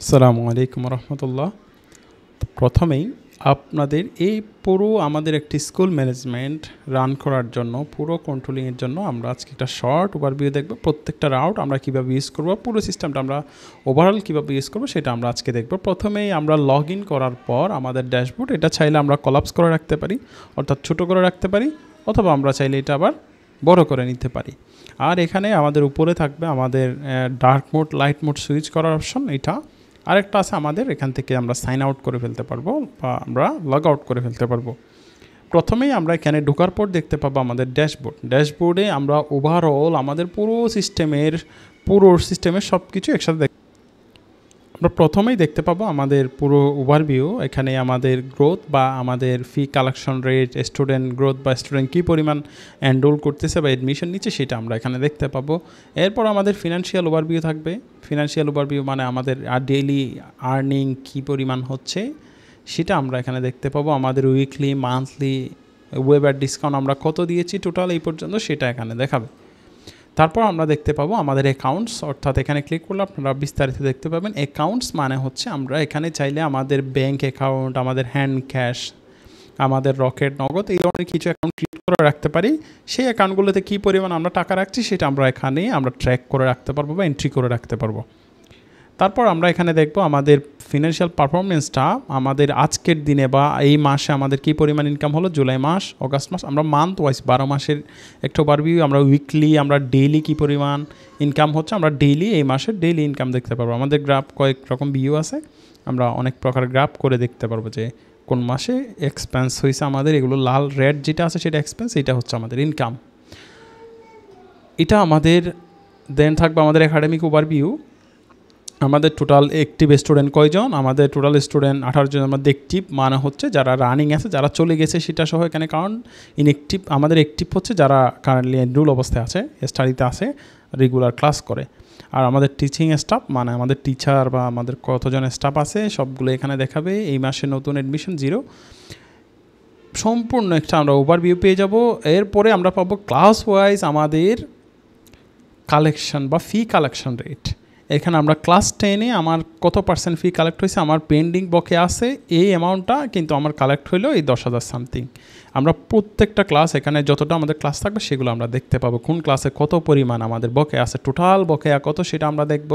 আসসালামু আলাইকুম রহমতুল্লাহ। প্রথমেই আপনাদের এই পুরো আমাদের একটি স্কুল ম্যানেজমেন্ট রান করার জন্য পুরো কন্ট্রোলিংয়ের জন্য আমরা আজকে একটা শর্ট ওভারভিউ দেখব। প্রত্যেকটা রাউট আমরা কীভাবে ইউজ করব, পুরো সিস্টেমটা আমরা ওভারঅল কীভাবে ইউজ করব সেটা আমরা আজকে দেখব। প্রথমেই আমরা লগ ইন করার পর আমাদের ড্যাশবোর্ড, এটা চাইলে আমরা কলাপস করে রাখতে পারি, অর্থাৎ ছোটো করে রাখতে পারি, অথবা আমরা চাইলে এটা আবার বড় করে নিতে পারি। আর এখানে আমাদের উপরে থাকবে আমাদের dark mode, light mode switch করার অপশন। এটা আরেকটা আছে আমাদের, এখান থেকে আমরা সাইন আউট করে ফেলতে পারবো বা আমরা লগ আউট করে ফেলতে পারবো। প্রথমেই আমরা এখানে ঢোকার পর দেখতে পাবো আমাদের ড্যাশবোর্ড। ড্যাশবোর্ডে আমরা ওভারঅল আমাদের পুরো সিস্টেমের সব কিছু একসাথে আমরা প্রথমেই দেখতে পাবো আমাদের পুরো ওভারভিউ। এখানে আমাদের গ্রোথ বা আমাদের ফি কালেকশন রেট, স্টুডেন্ট গ্রোথ বা স্টুডেন্ট কী পরিমাণ এনরোল করতেছে বা অ্যাডমিশন নিচ্ছে সেটা আমরা এখানে দেখতে পাবো। এরপর আমাদের ফিনান্সিয়াল ওভারভিউ থাকবে। ফিনান্সিয়াল ওভারভিউ মানে আমাদের ডেইলি আর্নিং কী পরিমাণ হচ্ছে সেটা আমরা এখানে দেখতে পাবো। আমাদের উইকলি, মান্থলি, ওয়েবার ডিসকাউন্ট আমরা কত দিয়েছি টোটাল এই পর্যন্ত সেটা এখানে দেখাবে। তারপর আমরা দেখতে পাবো আমাদের অ্যাকাউন্টস, অর্থাৎ এখানে ক্লিক করলে আপনারা বিস্তারিত দেখতে পাবেন। অ্যাকাউন্টস মানে হচ্ছে আমরা এখানে চাইলে আমাদের ব্যাঙ্ক অ্যাকাউন্ট, আমাদের হ্যান্ড ক্যাশ, আমাদের রকেট নগদ, এই ধরনের কিছু অ্যাকাউন্ট ক্রিয়েট করে রাখতে পারি। সেই অ্যাকাউন্টগুলোতে কী পরিমাণ আমরা টাকা রাখছি সেটা আমরা এখানে ট্র্যাক করে রাখতে পারবো বা এন্ট্রি করে রাখতে পারবো। তারপর আমরা এখানে দেখব আমাদের ফিনান্সিয়াল পারফরমেন্সটা, আমাদের আজকের দিনে বা এই মাসে আমাদের কী পরিমাণ ইনকাম হলো, জুলাই মাস, অগাস্ট মাস, আমরা মান্থ ওয়াইজ 12 মাসের একটা ওভারভিউ, আমরা উইকলি, আমরা ডেইলি কী পরিমাণ ইনকাম হচ্ছে, আমরা ডেইলি এই মাসের ডেইলি ইনকাম দেখতে পারবো। আমাদের গ্রাফ কয়েক রকম ভিউ আছে, আমরা অনেক প্রকার গ্রাফ করে দেখতে পারবো যে কোন মাসে এক্সপেন্স হয়েছে আমাদের। এগুলো লাল রেড যেটা আছে সেটা এক্সপেন্স, এটা হচ্ছে আমাদের ইনকাম। এটা আমাদের দেন থাকবে আমাদের একাডেমিক ওভারভিউ। আমাদের টোটাল অ্যাক্টিভ স্টুডেন্ট কয়জন, আমাদের টোটাল স্টুডেন্ট 18 জন। আমাদের অ্যাক্টিভ মানে হচ্ছে যারা রানিং আছে, যারা চলে গেছে সেটা সহ এখানে, কারণ ইনঅ্যাক্টিভ আমাদের অ্যাক্টিভ হচ্ছে যারা কারেন্টলি এনরোল অবস্থায় আছে, স্টাডিতে আছে, রেগুলার ক্লাস করে। আর আমাদের টিচিং স্টাফ মানে আমাদের টিচার বা আমাদের কতজন স্টাফ আছে সবগুলো এখানে দেখাবে। এই মাসে নতুন অ্যাডমিশন 0, সম্পূর্ণ একটা আমরা ওভারভিউ পেয়ে যাব। এরপরে আমরা পাবো ক্লাস ওয়াইজ আমাদের কালেকশন বা ফি কালেকশন রেট। এখানে আমরা ক্লাস 10-এ আমার কত % ফি কালেক্ট হয়েছে, আমার পেন্ডিং বকে আছে এই অ্যামাউন্টটা, কিন্তু আমার কালেক্ট হইলো এই 10,000 সামথিং। আমরা প্রত্যেকটা ক্লাস, এখানে যতটা আমাদের ক্লাস থাকবে সেগুলো আমরা দেখতে পাবো। কোন ক্লাসে কত পরিমাণ আমাদের বকে আছে, টোটাল বকেয়া কত সেটা আমরা দেখব।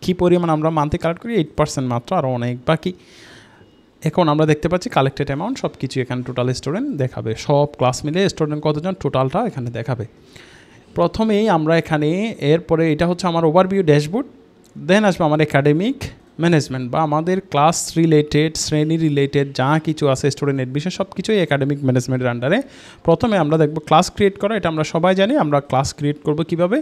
কী পরিমাণ আমরা মান্থলি কালেক্ট করি, 8% মাত্র, আরও অনেক বাকি। এখন আমরা দেখতে পাচ্ছি কালেক্টেড অ্যামাউন্ট, সব কিছু এখানে টোটাল স্টুডেন্ট দেখাবে, সব ক্লাস মিলে স্টুডেন্ট কতজন টোটালটা এখানে দেখাবে। প্রথমেই আমরা এখানে, এরপরে এটা হচ্ছে আমার ওভারভিউ ড্যাশবোর্ড। দেন আসবে আমার একাডেমিক ম্যানেজমেন্ট বা আমাদের ক্লাস রিলেটেড, শ্রেণী রিলেটেড যা কিছু আছে, স্টুডেন্ট অ্যাডমিশন সব কিছুই একাডেমিক ম্যানেজমেন্টের আন্ডারে। প্রথমে আমরা দেখব ক্লাস ক্রিয়েট করা। এটা আমরা সবাই জানি, আমরা ক্লাস ক্রিয়েট করব কীভাবে।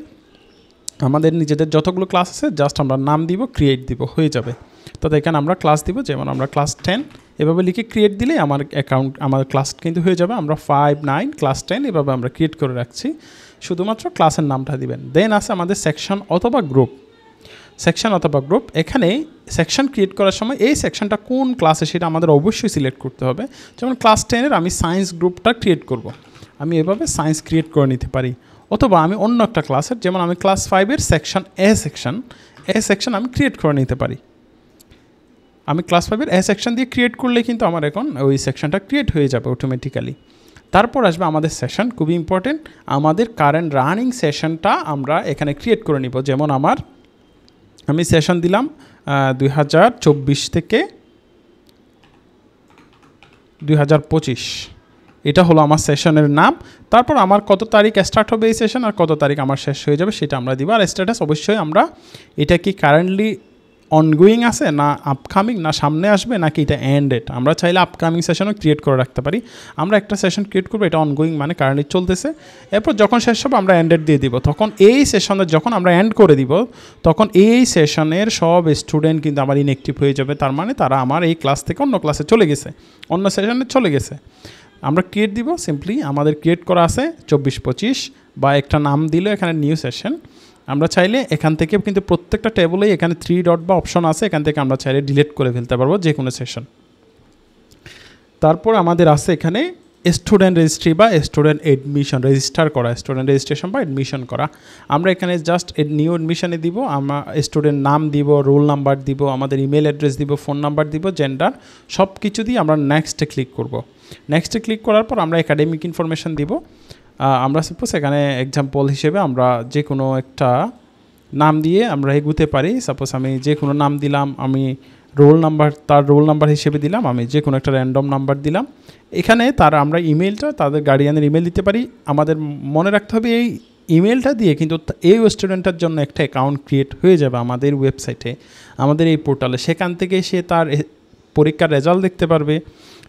আমাদের নিজেদের যতগুলো ক্লাস আছে জাস্ট আমরা নাম দিব, ক্রিয়েট দিব, হয়ে যাবে। তো এখানে আমরা ক্লাস দিব, যেমন আমরা ক্লাস 10 এভাবে লিখে ক্রিয়েট দিলেই আমার অ্যাকাউন্ট, আমার ক্লাস কিন্তু হয়ে যাবে। আমরা 5, 9, ক্লাস 10 এভাবে আমরা ক্রিয়েট করে রাখছি, শুধুমাত্র ক্লাসের নামটা দিবেন। দেন আছে আমাদের সেকশন অথবা গ্রুপ। সেকশন অথবা গ্রুপ, এখানে সেকশন ক্রিয়েট করার সময় এই সেকশনটা কোন ক্লাসে সেটা আমাদের অবশ্যই সিলেক্ট করতে হবে। যেমন ক্লাস 10-এর আমি সায়েন্স গ্রুপটা ক্রিয়েট করব, আমি এভাবে সায়েন্স ক্রিয়েট করে নিতে পারি। অথবা আমি অন্য একটা ক্লাসের, যেমন আমি ক্লাস 5-এর সেকশন এ সেকশন আমি ক্রিয়েট করে নিতে পারি। আমি ক্লাস 5-এর এ সেকশন দিয়ে ক্রিয়েট করলে কিন্তু আমার এখন ওই সেকশনটা ক্রিয়েট হয়ে যাবে অটোমেটিক্যালি। তারপর আসবে আমাদের সেশন, খুবই ইম্পর্টেন্ট। আমাদের কারেন্ট রানিং সেশনটা আমরা এখানে ক্রিয়েট করে নিব। যেমন আমি সেশন দিলাম 2024 থেকে 2025, এটা হলো আমার সেশনের নাম। তারপর আমার কত তারিখ স্টার্ট হবে এই সেশন আর কত তারিখ আমার শেষ হয়ে যাবে সেটা আমরা দিব। আর স্ট্যাটাস অবশ্যই আমরা, এটা কি কারেন্টলি অনগোয়িং আছে না আপকামিং, না সামনে আসবে নাকি এটা এন্ডেড, আমরা চাইলে আপকামিং সেশনও ক্রিয়েট করে রাখতে পারি। আমরা একটা সেশন ক্রিয়েট করবো, এটা অনগোয়িং মানে কারেন্টলি চলতেছে। এরপর যখন শেষ হবে আমরা এন্ডেড দিয়ে দিব। তখন এই সেশনের যখন আমরা এন্ড করে দিব, তখন এই সেশনের সব স্টুডেন্ট কিন্তু আমার ইনঅ্যাক্টিভ হয়ে যাবে। তার মানে তারা আমার এই ক্লাস থেকে অন্য ক্লাসে চলে গেছে, অন্য সেশনে চলে গেছে। আমরা ক্রিয়েট দিব, সিম্পলি আমাদের ক্রিয়েট করা আছে 24-25 বা একটা নাম দিলে এখানে নিউ সেশন। আমরা চাইলে এখান থেকে কিন্তু প্রত্যেকটা টেবলেই এখানে 3 ডট বা অপশন আছে, এখান থেকে আমরা চাইলে ডিলিট করে ফেলতে পারবো যে কোনো সেশন। তারপর আমাদের আছে এখানে স্টুডেন্ট রেজিস্ট্রি বা স্টুডেন্ট এডমিশন রেজিস্টার করা, স্টুডেন্ট রেজিস্ট্রেশন বা এডমিশন করা। আমরা এখানে জাস্ট নিউ এডমিশনে দিব, আমরা স্টুডেন্ট নাম দিব, রোল নাম্বার দিব, আমাদের ইমেল অ্যাড্রেস দিব, ফোন নাম্বার দিব, জেন্ডার সব কিছু দিয়ে আমরা নেক্সটে ক্লিক করব। নেক্সটে ক্লিক করার পর আমরা একাডেমিক ইনফরমেশন দিব। আমরা সাপোজ এখানে এক্সাম্পল হিসেবে আমরা যে কোনো একটা নাম দিয়ে আমরা এগুতে পারি। সাপোজ আমি যে কোনো নাম দিলাম, আমি রোল নাম্বার তার রোল নাম্বার হিসেবে দিলাম, আমি যে কোনো একটা র্যান্ডম নাম্বার দিলাম। এখানে তার আমরা ইমেলটা তাদের গার্ডিয়ানের ইমেল দিতে পারি। আমাদের মনে রাখতে হবে এই ইমেলটা দিয়ে কিন্তু এই স্টুডেন্টের জন্য একটা অ্যাকাউন্ট ক্রিয়েট হয়ে যাবে আমাদের ওয়েবসাইটে, আমাদের এই পোর্টালে। সেখান থেকে সে তার পরীক্ষার রেজাল্ট দেখতে পারবে,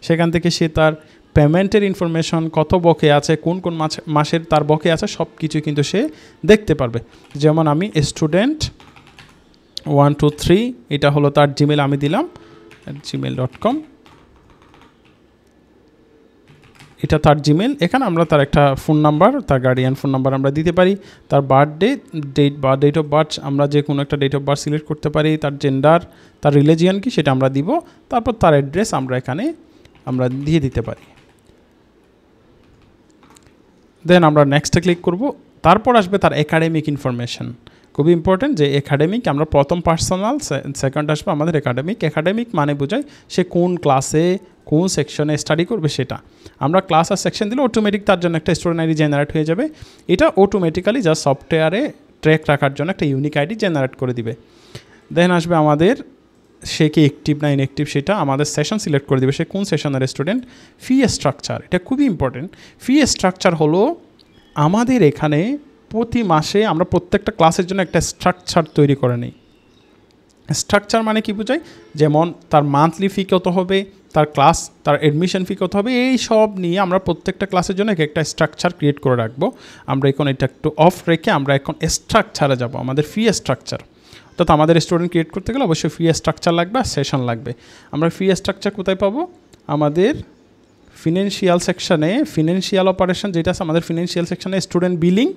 সেখান থেকে সে তার পেমেন্টের ইনফরমেশন, কত বকে আছে, কোন কোন মাসের তার বকে আছে, সব কিছু কিন্তু সে দেখতে পারবে। যেমন আমি স্টুডেন্ট 123 এটা হলো তার জিমেল, আমি দিলাম gmail.com, এটা তার জিমেল। এখানে আমরা তার একটা ফোন নাম্বার, তার গার্ডিয়ান ফোন নাম্বার আমরা দিতে পারি, তার বার্থডে ডেট বা ডেট অফ বার্থ আমরা যে কোনো একটা ডেট অফ বার্থ সিলেক্ট করতে পারি, তার জেন্ডার, তার রিলিজিয়ান কি সেটা আমরা দিব, তারপর তার অ্যাড্রেস আমরা এখানে আমরা দিয়ে দিতে পারি। দেন আমরা নেক্সটে ক্লিক করব। তারপর আসবে তার একাডেমিক ইনফরমেশন, খুবই ইম্পর্টেন্ট যে একাডেমিক। আমরা প্রথম পার্সোনাল, সেকেন্ড আসবে আমাদের একাডেমিক। একাডেমিক মানে বোঝায় সে কোন ক্লাসে কোন সেকশনে স্টাডি করবে সেটা। আমরা ক্লাস আর সেকশন দিলে অটোমেটিক তার জন্য একটা স্টুডেন্ট আইডি জেনারেট হয়ে যাবে। এটা অটোমেটিক্যালি যা সফটওয়্যারে ট্র্যাক রাখার জন্য একটা ইউনিক আইডি জেনারেট করে দিবে। দেন আসবে আমাদের সে কি অ্যাক্টিভ না ইনঅ্যাক্টিভ সেটা, আমাদের সেশন সিলেক্ট করে দেবে সে কোন সেশনের স্টুডেন্ট। ফি স্ট্রাকচার, এটা খুবই ইম্পর্টেন্ট। ফি স্ট্রাকচার হলো আমাদের এখানে প্রতি মাসে আমরা প্রত্যেকটা ক্লাসের জন্য একটা স্ট্রাকচার তৈরি করে নিই। স্ট্রাকচার মানে কি বোঝায়, যেমন তার মান্থলি ফি কত হবে, তার ক্লাস, তার অ্যাডমিশন ফি কত হবে, এই সব নিয়ে আমরা প্রত্যেকটা ক্লাসের জন্য একটা স্ট্রাকচার ক্রিয়েট করে রাখবো। আমরা এখন এটা একটু অফ রেখে আমরা এখন স্ট্রাকচারে যাব, আমাদের ফি স্ট্রাকচার। অর্থাৎ আমাদের স্টুডেন্ট ক্রিয়েট করতে গেলে অবশ্যই ফি স্ট্রাকচার লাগবে আর সেশন লাগবে। আমরা ফি স্ট্রাকচার কোথায় পাবো, আমাদের ফিনান্সিয়াল সেকশানে, ফিনান্সিয়াল অপারেশন যেটা আছে আমাদের ফিনান্সিয়াল সেকশানে স্টুডেন্ট বিলিং,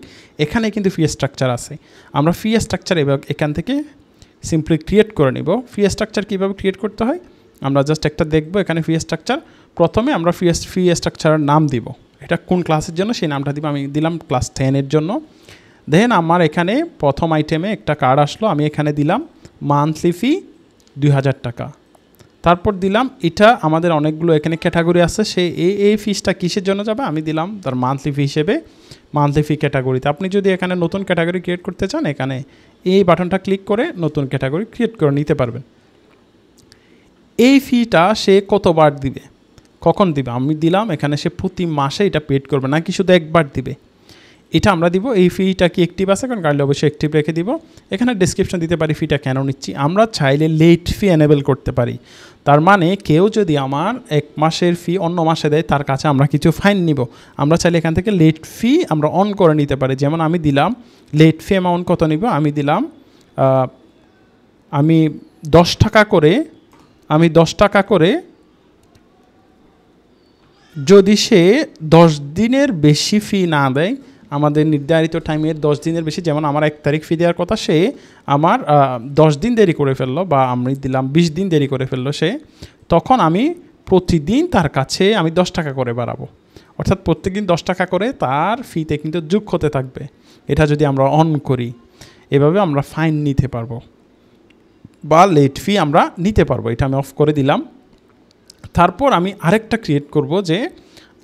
এখানে কিন্তু ফি স্ট্রাকচার আছে। আমরা ফি স্ট্রাকচার এখান থেকে সিম্পলি ক্রিয়েট করে নিব। ফি স্ট্রাকচার কীভাবে ক্রিয়েট করতে হয় আমরা জাস্ট একটা দেখবো। এখানে ফি স্ট্রাকচার, প্রথমে আমরা ফি স্ট্রাকচারের নাম দিব, এটা কোন ক্লাসের জন্য সেই নামটা দিব। আমি দিলাম ক্লাস 10-এর জন্য। দেন আমার এখানে প্রথম আইটেমে একটা কার্ড আসলো, আমি এখানে দিলাম মান্থলি ফি 2000 টাকা। তারপর দিলাম এটা আমাদের অনেকগুলো এখানে ক্যাটাগরি আছে, সে এই ফিসটা কিসের জন্য যাবে, আমি দিলাম তার মান্থলি ফি হিসেবে মান্থলি ফি ক্যাটাগরিতে। আপনি যদি এখানে নতুন ক্যাটাগরি ক্রিয়েট করতে চান এখানে এই বাটনটা ক্লিক করে নতুন ক্যাটাগরি ক্রিয়েট করে নিতে পারবেন। এই ফিটা সে কতবার দিবে, কখন দিবে, আমি দিলাম এখানে সে প্রতি মাসে এটা পেড করবে না কি শুধু একবার দিবে, এটা আমরা দিব। এই ফিটা কি অ্যাক্টিভ আছে, কারণ গাইডলে অবশ্যই অ্যাক্টিভ রেখে দিব। এখানে ডেসক্রিপশন দিতে পারি ফিটা কেন নিচ্ছি। আমরা চাইলে লেট ফি এনেবল করতে পারি, তার মানে কেউ যদি আমার এক মাসের ফি অন্য মাসে দেয় তার কাছে আমরা কিছু ফাইন নিব। আমরা চাইলে এখান থেকে লেট ফি আমরা অন করে নিতে পারি। যেমন আমি দিলাম লেট ফি অ্যামাউন্ট কত নিব, আমি দিলাম আমি 10 টাকা করে যদি সে 10 দিনের বেশি ফি না দেয়, আমাদের নির্ধারিত টাইমের 10 দিনের বেশি, যেমন আমার 1 তারিখ ফি দেওয়ার কথা, সে আমার 10 দিন দেরি করে ফেললো বা আমি দিলাম 20 দিন দেরি করে ফেললো সে, তখন আমি প্রতিদিন তার কাছে আমি 10 টাকা করে বাড়াবো। অর্থাৎ প্রত্যেকদিন 10 টাকা করে তার ফিতে কিন্তু যোগ হতে থাকবে। এটা যদি আমরা অন করি, এভাবে আমরা ফাইন নিতে পারবো বা লেট ফি আমরা নিতে পারবো। এটা আমি অফ করে দিলাম। তারপর আমি আরেকটা ক্রিয়েট করব যে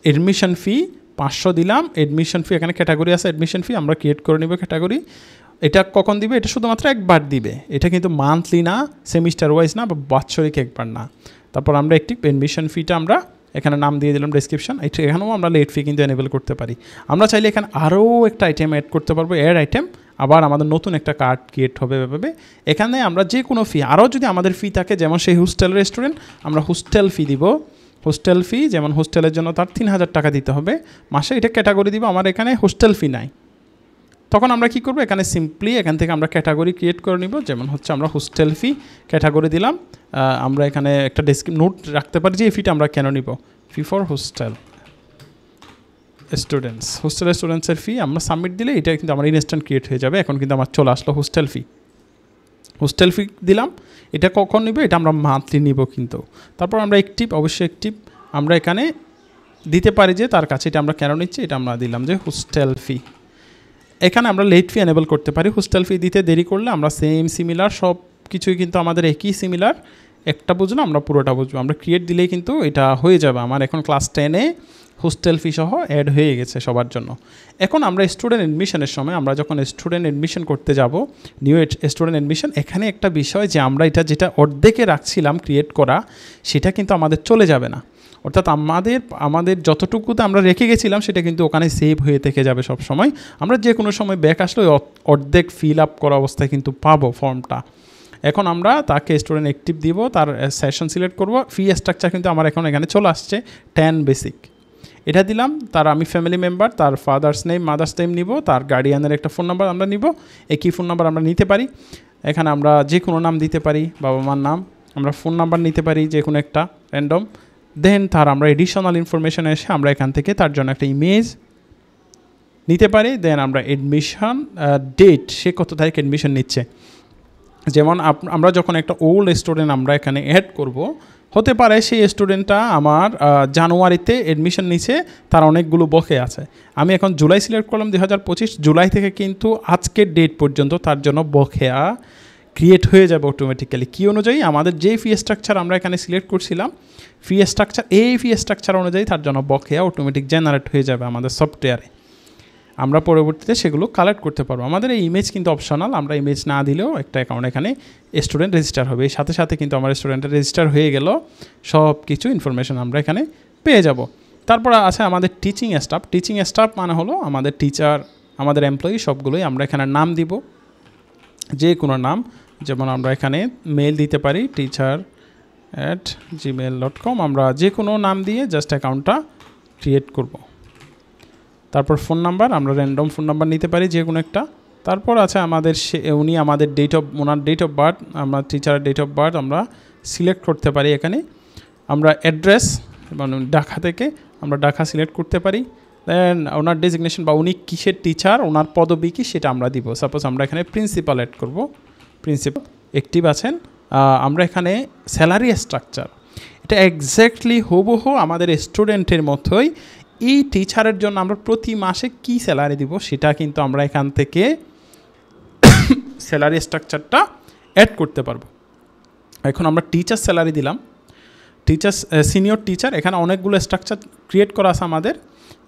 অ্যাডমিশন ফি 500 দিলাম। অ্যাডমিশন ফি এখানে ক্যাটাগরি আছে, অ্যাডমিশন ফি আমরা ক্রিয়েট করে নেব ক্যাটাগরি। এটা কখন দিবে, এটা শুধুমাত্র একবার দিবে, এটা কিন্তু মান্থলি না, সেমিস্টার ওয়াইজ না বা বাৎসরিক একবার না। তারপর আমরা একটি অ্যাডমিশন ফিটা আমরা এখানে নাম দিয়ে দিলাম ডেসক্রিপশন। এখানেও আমরা লেট ফি কিন্তু এনেবল করতে পারি। আমরা চাইলে এখানে আরও একটা আইটেম অ্যাড করতে পারবো, অ্যাড আইটেম, আবার আমাদের নতুন একটা কার্ড ক্রিয়েট হবে এভাবে। এখানে আমরা যে কোনো ফি, আরও যদি আমাদের ফি থাকে, যেমন সেই হোস্টেল রেস্টুরেন্ট, আমরা হোস্টেল ফি দিব। হোস্টেল ফি যেমন হোস্টেলের জন্য তার 3000 টাকা দিতে হবে মাসে, এটা ক্যাটাগরি দিব। আমার এখানে হোস্টেল ফি নাই, তখন আমরা কি করব, এখানে সিম্পলি এখান থেকে আমরা ক্যাটাগরি ক্রিয়েট করে নিব। যেমন হচ্ছে আমরা হোস্টেল ফি ক্যাটাগরি দিলাম। আমরা এখানে একটা নোট রাখতে পারি যে এই ফিটা আমরা কেন নিব, ফি ফর হোস্টেল স্টুডেন্টসের ফি আমরা সাবমিট দিলে এটা কিন্তু আমার ইনস্ট্যান্ট ক্রিয়েট হয়ে যাবে। এখন কিন্তু আমার চলে আসলো হোস্টেল ফি দিলাম। এটা কখন নিব, এটা আমরা মান্থলি নিব কিন্তু। তারপর আমরা অবশ্যই অ্যাক্টিভ আমরা এখানে দিতে পারি যে তার কাছে এটা আমরা কেন নিচ্ছি, এটা আমরা দিলাম যে হোস্টেল ফি। এখানে আমরা লেট ফি এনেবল করতে পারি। হোস্টেল ফি দিতে দেরি করলে আমরা সেম সিমিলার সব কিছুই কিন্তু আমাদের একই সিমিলার, একটা বুঝলো আমরা পুরোটা বুঝবো। আমরা ক্রিয়েট দিলেই কিন্তু এটা হয়ে যাবে। আমার এখন ক্লাস 10-এ হোস্টেল ফি সহ অ্যাড হয়ে গেছে সবার জন্য। এখন আমরা স্টুডেন্ট অ্যাডমিশনের সময় আমরা যখন স্টুডেন্ট অ্যাডমিশন করতে যাব, নিউ স্টুডেন্ট অ্যাডমিশন, এখানে একটা বিষয় যে আমরা এটা যেটা অর্ধেকে রাখছিলাম ক্রিয়েট করা, সেটা কিন্তু আমাদের চলে যাবে না। অর্থাৎ আমাদের যতটুকুতে আমরা রেখে গেছিলাম সেটা কিন্তু ওখানে সেভ হয়ে থেকে যাবে সব সময়। আমরা যে কোনো সময় ব্যাক আসলে অর্ধেক ফিল আপ করা অবস্থায় কিন্তু পাবো ফর্মটা। এখন আমরা তাকে স্টুডেন্ট অ্যাক্টিভ দিব, তার সেশন সিলেক্ট করব। ফি স্ট্রাকচার কিন্তু আমার এখন এখানে চলে আসছে 10 বেসিক, এটা দিলাম। তার আমি ফ্যামিলি মেম্বার, তার ফাদার্স নেম মাদার্স নেম নিব, তার গার্ডিয়ানের একটা ফোন নাম্বার আমরা নিব, একই ফোন নাম্বার আমরা নিতে পারি। এখানে আমরা যে কোনো নাম দিতে পারি, বাবা মার নাম, আমরা ফোন নাম্বার নিতে পারি যে কোনো একটা র্যান্ডম। দেন তার আমরা এডিশনাল ইনফরমেশন এসে আমরা এখান থেকে তার জন্য একটা ইমেজ নিতে পারি। দেন আমরা অ্যাডমিশন ডেট, সে কত তারিখ অ্যাডমিশন নিচ্ছে। যেমন আমরা যখন একটা ওল্ড স্টুডেন্ট আমরা এখানে অ্যাড করব, হতে পারে সেই স্টুডেন্টটা আমার জানুয়ারিতে অ্যাডমিশন নিচ্ছে, তার অনেকগুলো বকে আছে। আমি এখন জুলাই সিলেক্ট করলাম 2025, জুলাই থেকে কিন্তু আজকের ডেট পর্যন্ত তার জন্য বকেয়া ক্রিয়েট হয়ে যাবে অটোমেটিক্যালি। কী অনুযায়ী? আমাদের যে ফি স্ট্রাকচার আমরা এখানে সিলেক্ট করছিলাম, ফি স্ট্রাকচার, এই ফি স্ট্রাকচার অনুযায়ী তার জন্য বকেয়া অটোমেটিক জেনারেট হয়ে যাবে আমাদের সফটওয়্যারে। আমরা পরবর্তীতে সেগুলো কালেক্ট করতে পারবো। আমাদের এই ইমেজ কিন্তু অপশনাল, আমরা ইমেজ না দিলেও একটা অ্যাকাউন্ট এখানে স্টুডেন্ট রেজিস্টার হবে। এর সাথে সাথে কিন্তু আমার স্টুডেন্টের রেজিস্টার হয়ে গেল, সব কিছু ইনফরমেশন আমরা এখানে পেয়ে যাব। তারপর আছে আমাদের টিচিং স্টাফ। টিচিং স্টাফ মানে হলো আমাদের টিচার, আমাদের এমপ্লয়ি, সবগুলোই আমরা এখানে নাম দিব, যে কোনো নাম। যেমন আমরা এখানে মেল দিতে পারি teacher@gmail.com, আমরা যে কোনো নাম দিয়ে জাস্ট অ্যাকাউন্টটা ক্রিয়েট করব। তারপর ফোন নাম্বার, আমরা র্যান্ডম ফোন নাম্বার নিতে পারি যে কোনো একটা। তারপর আছে আমাদের উনি আমাদের ওনার ডেট অফ বার্থ, আমরা টিচারের ডেট অফ বার্থ আমরা সিলেক্ট করতে পারি এখানে। আমরা অ্যাড্রেস, মানে ঢাকা থেকে আমরা ঢাকা সিলেক্ট করতে পারি। দেন ওনার ডেজিগনেশন বা উনি কিসের টিচার, ওনার পদবি কী সেটা আমরা দিব। সাপোজ আমরা এখানে প্রিন্সিপাল অ্যাড করব, প্রিন্সিপাল অ্যাক্টিভ আছেন। আমরা এখানে স্যালারি স্ট্রাকচার, এটা এক্স্যাক্টলি হুবহু আমাদের স্টুডেন্টের মতোই। এই টিচারের জন্য আমরা প্রতি মাসে কী স্যালারি দিব সেটা কিন্তু আমরা এখান থেকে স্যালারি স্ট্রাকচারটা অ্যাড করতে পারবো। এখন আমরা টিচার স্যালারি দিলাম, টিচার সিনিয়র টিচার, এখানে অনেকগুলো স্ট্রাকচার ক্রিয়েট করা আছে আমাদের।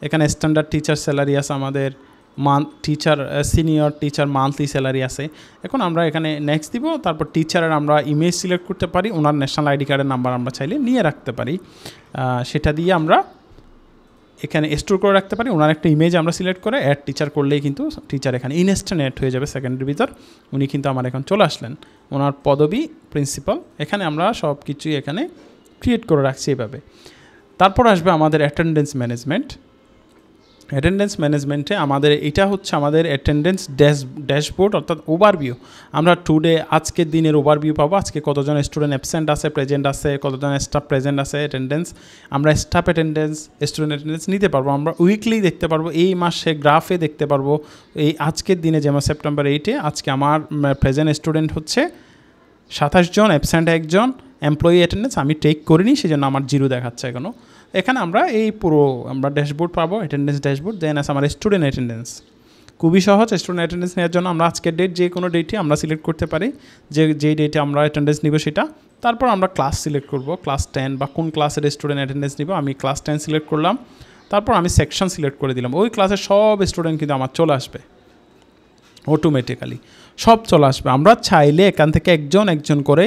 এখানে স্ট্যান্ডার্ড টিচার স্যালারি আছে আমাদের, teacher senior teacher monthly salary আছে। এখন আমরা এখানে নেক্সট দিব। তারপর টিচারের আমরা ইমেজ সিলেক্ট করতে পারি, ওনার ন্যাশনাল আইডি কার্ডের নাম্বার আমরা চাইলে নিয়ে রাখতে পারি, সেটা দিয়ে আমরা এখানে স্টোর করে রাখতে পারি। ওনার একটা ইমেজ আমরা সিলেক্ট করে অ্যাড টিচার করলেই কিন্তু টিচার এখানে ইনস্ট্যান্ট অ্যাড হয়ে যাবে সেকেন্ডের ভিতর। উনি কিন্তু আমার এখন চলে আসলেন, ওনার পদবি প্রিন্সিপাল। এখানে আমরা সব কিছুই এখানে ক্রিয়েট করে রাখছি এভাবে। তারপর আসবে আমাদের অ্যাটেন্ডেন্স ম্যানেজমেন্ট। অ্যাটেন্ডেন্স ম্যানেজমেন্টে আমাদের এটা হচ্ছে আমাদের অ্যাটেন্ডেন্স ড্যাশবোর্ড, অর্থাৎ ওভারভিউ। আমরা টুডে আজকের দিনের ওভারভিউ পাবো, আজকে কতজন স্টুডেন্ট অ্যাবসেন্ট আছে, প্রেজেন্ট আছে, কতজন স্টাফ প্রেজেন্ট আছে, অ্যাটেন্ডেন্স। আমরা স্টাফ অ্যাটেন্ডেন্স, স্টুডেন্ট অ্যাটেন্ডেন্স নিতে পারবো। আমরা উইকলি দেখতে পারবো, এই মাসে গ্রাফে দেখতে পারবো। এই আজকের দিনে যেমন সেপ্টেম্বর 8-এ আজকে আমার প্রেজেন্ট স্টুডেন্ট হচ্ছে 27 জন, অ্যাবসেন্ট 1 জন, এমপ্লয়ি অ্যাটেন্ডেন্স আমি টেক করিনি, সেজন্য আমার 0 দেখাচ্ছে এখনও। এখানে আমরা এই পুরো আমরা ড্যাশবোর্ড পাবো, অ্যাটেন্ডেন্স ড্যাশবোর্ড। দেন আছে আমার স্টুডেন্ট অ্যাটেন্ডেন্স, খুবই সহজ। স্টুডেন্ট অ্যাটেন্ডেন্স নেওয়ার জন্য আমরা আজকের ডেট, যে কোনো ডেটই আমরা সিলেক্ট করতে পারি, যেই ডেটে আমরা অ্যাটেন্ডেন্স নিব সেটা। তারপর আমরা ক্লাস সিলেক্ট করব, ক্লাস 10 বা কোন ক্লাসের স্টুডেন্ট অ্যাটেন্ডেন্স নিব। আমি ক্লাস 10 সিলেক্ট করলাম, তারপর আমি সেকশন সিলেক্ট করে দিলাম। ওই ক্লাসের সব স্টুডেন্ট কিন্তু আমার চলে আসবে অটোমেটিক্যালি, সব চলে আসবে। আমরা চাইলে এখান থেকে একজন একজন করে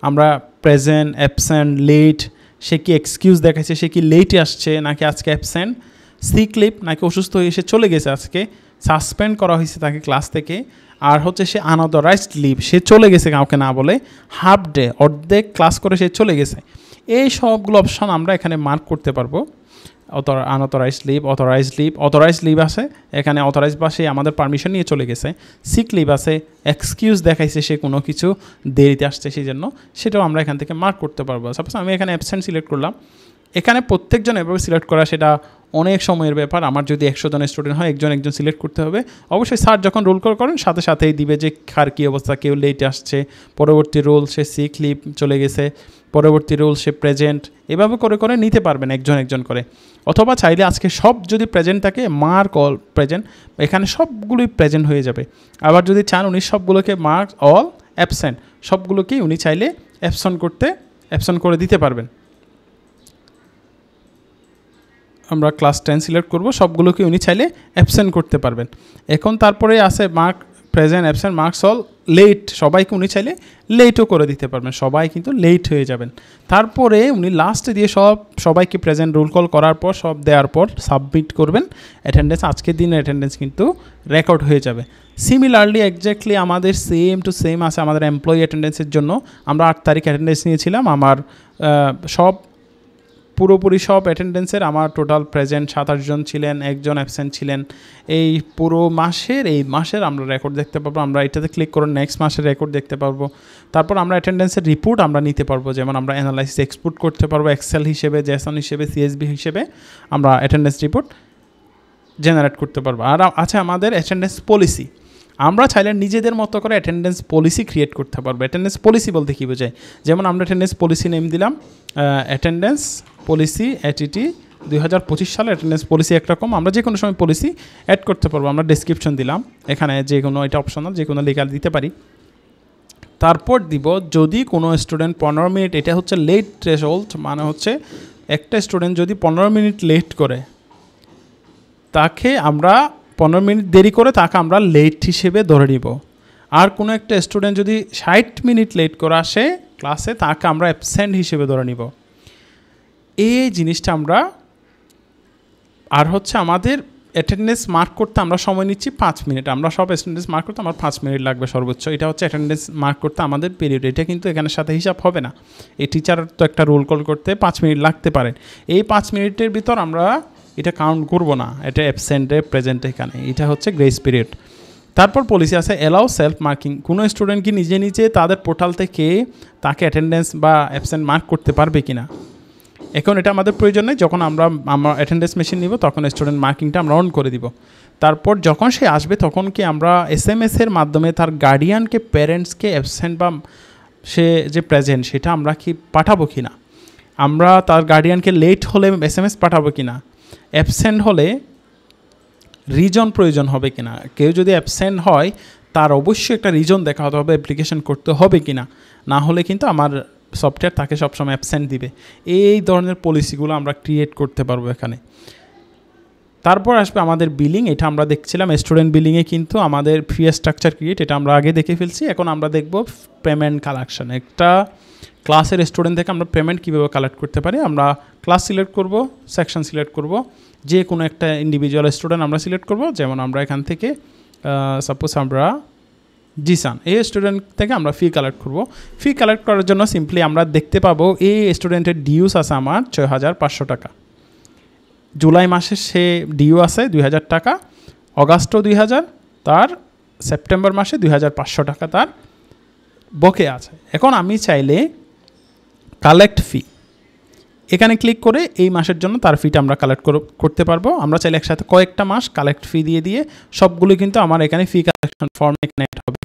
আমরা প্রেজেন্ট, অ্যাবসেন্ট, লেট, সে কি এক্সকিউজ দেখাচ্ছে, সে কি লেটে আসছে নাকি আজকে অ্যাবসেন্ট, সিক লিভ নাকি অসুস্থ হয়ে এসে চলে গেছে, আজকে সাসপেন্ড করা হয়েছে তাকে ক্লাস থেকে, আর হচ্ছে সে আনঅথরাইজড লিভ, সে চলে গেছে কাউকে না বলে, হাফ ডে অর্ধেক ক্লাস করে সে চলে গেছে। এই সবগুলো অপশন আমরা এখানে মার্ক করতে পারবো। আনঅথরাইজড লিভ, অথরাইজড লিভ আছে এখানে, অথরাইজ বা সে আমাদের পারমিশন নিয়ে চলে গেছে। সিক লিভ আছে, এক্সকিউজ দেখাইছে সে কোনো কিছু দেরিতে আসছে সেই জন্য, সেটাও আমরা এখান থেকে মার্ক করতে পারবো। সাপোজ আমি এখানে অ্যাবসেন্ট সিলেক্ট করলাম, এখানে প্রত্যেকজন এভাবে সিলেক্ট করা, সেটা অনেক সময়ের ব্যাপার। আমার যদি 100 জন স্টুডেন্ট হয়, একজন সিলেক্ট করতে হবে। অবশ্যই স্যার যখন রোল কল করেন সাথে সাথেই দিবে যে কার কী অবস্থা, কেউ লেট আসছে, পরবর্তী রোল সে সিক লিভ চলে গেছে, পরবর্তী রোল সে প্রেজেন্ট, এভাবে করে নিতে পারবেন একজন করে। অথবা চাইলে আজকে সব যদি প্রেজেন্ট থাকে, মার্ক অল প্রেজেন্ট, এখানে সবগুলোই প্রেজেন্ট হয়ে যাবে। আবার যদি চান উনি সবগুলোকে মার্ক অল অ্যাবসেন্ট, সবগুলোকেই উনি চাইলে অ্যাবসেন্ট করে দিতে পারবেন। আমরা ক্লাস 10 সিলেক্ট করব, সবগুলোকে উনি চাইলে অ্যাবসেন্ট করতে পারবেন। এখন তারপরে আছে mark present, absent, marks all, late, সবাইকে উনি চাইলে লেটও করে দিতে পারবেন, সবাই কিন্তু লেট হয়ে যাবেন। তারপরে উনি লাস্টে দিয়ে সবাইকে প্রেজেন্ট রোল কল করার পর, সব দেওয়ার পর সাবমিট করবেন অ্যাটেন্ডেন্স। আজকের দিনের অ্যাটেন্ডেন্স কিন্তু রেকর্ড হয়ে যাবে। সিমিলারলি এক্স্যাক্টলি আমাদের সেম টু সেম আছে আমাদের এমপ্লয়ি অ্যাটেন্ডেন্সের জন্য। আমরা 8 তারিখ অ্যাটেন্ডেন্স নিয়েছিলাম। আমার পুরোপুরি সব অ্যাটেন্ডেন্সের আমার টোটাল প্রেজেন্ট 27 জন ছিলেন, একজন অ্যাবসেন্ট ছিলেন। এই পুরো মাসের আমরা রেকর্ড দেখতে পারবো। আমরা এটাতে ক্লিক করে নেক্সট মাসের রেকর্ড দেখতে পারবো। তারপর আমরা অ্যাটেন্ডেন্সের রিপোর্ট আমরা নিতে পারবো, যেমন আমরা অ্যানালাইসিস এক্সপোর্ট করতে পারবো, এক্সেল হিসেবে, জেসন হিসেবে, সিএসবি হিসেবে আমরা অ্যাটেন্ডেন্স রিপোর্ট জেনারেট করতে পারবো। আর আছে আমাদের অ্যাটেন্ডেন্স পলিসি। আমরা চাইলে নিজেদের মতো করে অ্যাটেন্ডেন্স পলিসি ক্রিয়েট করতে পারবো। অ্যাটেন্ডেন্স পলিসি বলতে কী বোঝায়, যেমন আমরা অ্যাটেন্ডেন্স পলিসি নেম দিলাম অ্যাটেন্ডেন্স পলিসি এটিটি 2025 সালে অ্যাটেন্ডেন্স পলিসি একরকম। আমরা যে কোনো সময় পলিসি অ্যাড করতে পারবো। আমরা ডেসক্রিপশন দিলাম, এখানে যে কোনো, এটা অপশনাল, যে কোনো লেখা দিতে পারি। তারপর দিব যদি কোনো স্টুডেন্ট 15 মিনিট, এটা হচ্ছে লেট থ্রেশহোল্ড, মানে হচ্ছে একটা স্টুডেন্ট যদি 15 মিনিট লেট করে, তাকে আমরা 15 মিনিট দেরি করে তাকে আমরা লেট হিসেবে ধরে নিব। আর কোনো একটা স্টুডেন্ট যদি 60 মিনিট লেট করে আসে ক্লাসে, তাকে আমরা অ্যাবসেন্ট হিসেবে ধরে নিব। এই জিনিসটা আমরা, আর হচ্ছে আমাদের অ্যাটেন্ডেন্স মার্ক করতে আমরা সময় নিচ্ছি 5 মিনিট। আমরা সব অ্যাটেন্ডেন্স মার্ক করতে আমার 5 মিনিট লাগবে সর্বোচ্চ। এটা হচ্ছে অ্যাটেন্ডেন্স মার্ক করতে আমাদের পিরিয়ড। এটা কিন্তু এখানে সাথে হিসাব হবে না। এই টিচার তো একটা রোল কল করতে 5 মিনিট লাগতে পারে। এই 5 মিনিটের ভিতর আমরা এটা কাউন্ট করব না, এটা অ্যাবসেন্টে প্রেজেন্ট, এখানে এটা হচ্ছে গ্রেস পিরিয়ড। তারপর পলিসি আছে অ্যালাউ সেলফ মার্কিং। কোনো স্টুডেন্ট কি নিজে তাদের পোর্টাল থেকে তাকে অ্যাটেন্ডেন্স বা অ্যাবসেন্ট মার্ক করতে পারবে কি না। এখন এটা আমাদের প্রয়োজন নেই। যখন আমরা অ্যাটেন্ডেন্স মেশিন নিব তখন স্টুডেন্ট মার্কিংটা আমরা অন করে দিব। তারপর যখন সে আসবে তখন কি আমরা এসএমএসের মাধ্যমে তার গার্ডিয়ানকে, প্যারেন্টসকে অ্যাবসেন্ট বা সে যে প্রেজেন্ট সেটা আমরা কি পাঠাবো কি না, আমরা তার গার্ডিয়ানকে লেট হলে এসএমএস পাঠাবো কি না, অ্যাবসেন্ট হলে রিজন প্রয়োজন হবে কি না, কেউ যদি অ্যাবসেন্ট হয় তার অবশ্যই একটা রিজন দেখাতে হবে, অ্যাপ্লিকেশন করতে হবে কি না, না হলে কিন্তু আমার সফটওয়্যার তাকে সবসময় অ্যাবসেন্ট দিবে। এই ধরনের পলিসিগুলো আমরা ক্রিয়েট করতে পারবো এখানে। তারপর আসবে আমাদের বিলিং। এটা আমরা দেখছিলাম স্টুডেন্ট বিলিংয়ে কিন্তু আমাদের ফি স্ট্রাকচার ক্রিয়েট, এটা আমরা আগে দেখে ফেলছি। এখন আমরা দেখব পেমেন্ট কালেকশন। একটা ক্লাসের স্টুডেন্ট থেকে আমরা পেমেন্ট কীভাবে কালেক্ট করতে পারি। আমরা ক্লাস সিলেক্ট করব, সেকশন সিলেক্ট করব, যে কোনো একটা ইন্ডিভিজুয়াল স্টুডেন্ট আমরা সিলেক্ট করব। যেমন আমরা এখান থেকে সাপোজ আমরা জিসান, এই স্টুডেন্ট থেকে আমরা ফি কালেক্ট করব। ফি কালেক্ট করার জন্য সিম্পলি আমরা দেখতে পাবো এই স্টুডেন্টের ডিউস আছে আমার 6500 টাকা। জুলাই মাসে সে ডিউ আছে 2000 টাকা, অগাস্টও 2000, তার সেপ্টেম্বর মাসে 2500 টাকা তার বকে আছে। এখন আমি চাইলে কালেক্ট ফি, এখানে ক্লিক করে এই মাসের জন্য তার ফিটা আমরা কালেক্ট করতে পারবো। আমরা চাইলে একসাথে কয়েকটা মাস কালেক্ট ফি দিয়ে সবগুলো কিন্তু আমার এখানে ফি কালেকশন ফর্মে এখানে অ্যাড হবে,